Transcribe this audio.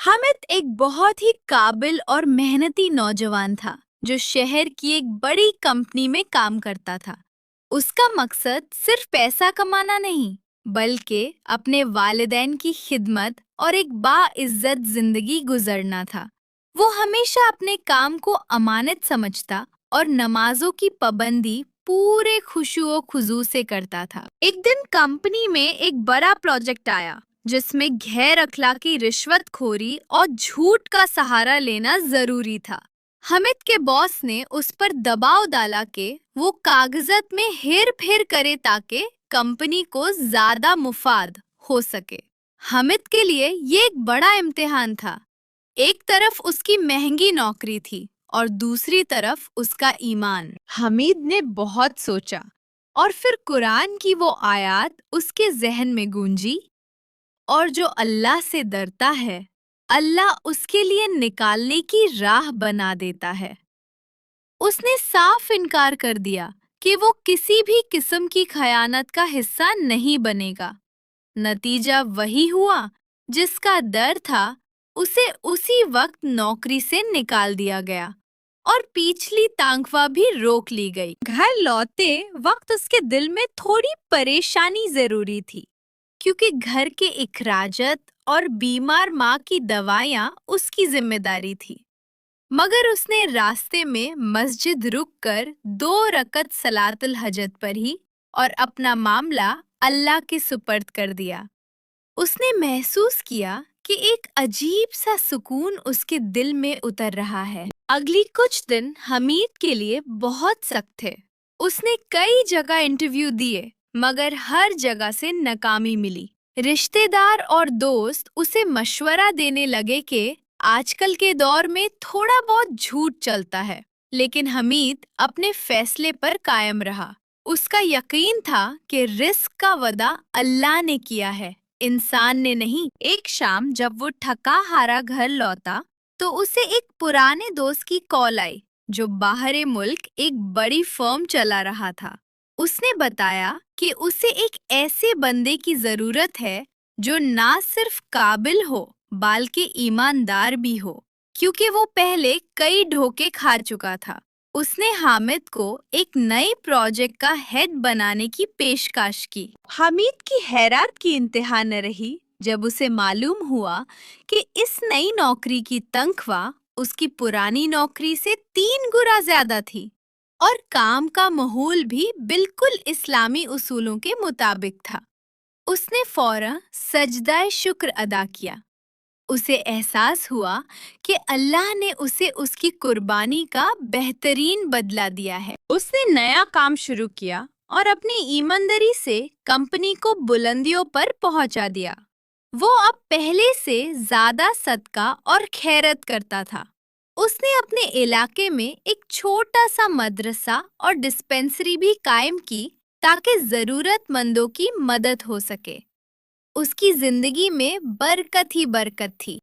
हामिद एक बहुत ही काबिल और मेहनती नौजवान था जो शहर की एक बड़ी कंपनी में काम करता था। उसका मकसद सिर्फ पैसा कमाना नहीं, बल्कि अपने वालिदैन की खिदमत और एक बाइज्जत जिंदगी गुजरना था। वो हमेशा अपने काम को अमानत समझता और नमाजों की पाबंदी पूरे खुशू खुजू से करता था। एक दिन कंपनी में एक बड़ा प्रोजेक्ट आया जिसमें गैर अखलाकी रिश्वतखोरी और झूठ का सहारा लेना जरूरी था। हामिद के बॉस ने उस पर दबाव डाला कि वो कागजात में हेर फेर करे ताकि कंपनी को ज्यादा मुफाद हो सके। हामिद के लिए ये एक बड़ा इम्तिहान था। एक तरफ उसकी महंगी नौकरी थी और दूसरी तरफ उसका ईमान। हामिद ने बहुत सोचा और फिर कुरान की वो आयत उसके जहन में गूंजी, और जो अल्लाह से डरता है अल्लाह उसके लिए निकालने की राह बना देता है। उसने साफ इनकार कर दिया कि वो किसी भी किस्म की खयानत का हिस्सा नहीं बनेगा। नतीजा वही हुआ जिसका डर था। उसे उसी वक्त नौकरी से निकाल दिया गया और पिछली तनख्वाह भी रोक ली गई। घर लौटते वक्त उसके दिल में थोड़ी परेशानी जरूरी थी, क्योंकि घर के इखराजत और बीमार माँ की दवाइयाँ उसकी जिम्मेदारी थी। मगर उसने रास्ते में मस्जिद रुककर 2 रकत सलातुल हजत पढ़ी और अपना मामला अल्लाह के सुपर्द कर दिया। उसने महसूस किया कि एक अजीब सा सुकून उसके दिल में उतर रहा है। अगली कुछ दिन हमीद के लिए बहुत सख्त थे। उसने कई जगह इंटरव्यू दिए, मगर हर जगह से नाकामी मिली। रिश्तेदार और दोस्त उसे मशवरा देने लगे कि आजकल के दौर में थोड़ा बहुत झूठ चलता है, लेकिन हमीद अपने फैसले पर कायम रहा। उसका यकीन था कि रिस्क का वादा अल्लाह ने किया है, इंसान ने नहीं। एक शाम जब वो थका हारा घर लौटा तो उसे एक पुराने दोस्त की कॉल आई जो बाहरे मुल्क एक बड़ी फर्म चला रहा था। उसने बताया कि उसे एक ऐसे बंदे की जरूरत है जो ना सिर्फ काबिल हो बल्कि ईमानदार भी हो, क्योंकि वो पहले कई धोखे खा चुका था। उसने हामिद को एक नए प्रोजेक्ट का हेड बनाने की पेशकश की। हामिद की हैरत की इंतहा न रही जब उसे मालूम हुआ कि इस नई नौकरी की तनख्वाह उसकी पुरानी नौकरी से 3 गुना ज्यादा थी और काम का माहौल भी बिल्कुल इस्लामी उसूलों के मुताबिक था। उसने फौरन सजदाए शुक्र अदा किया। उसे एहसास हुआ कि अल्लाह ने उसे उसकी कुर्बानी का बेहतरीन बदला दिया है। उसने नया काम शुरू किया और अपनी ईमानदारी से कंपनी को बुलंदियों पर पहुंचा दिया। वो अब पहले से ज्यादा सदका और खैरत करता था। उसने अपने इलाके में एक छोटा सा मदरसा और डिस्पेंसरी भी कायम की ताकि जरूरतमंदों की मदद हो सके। उसकी जिंदगी में बरकत ही बरकत थी।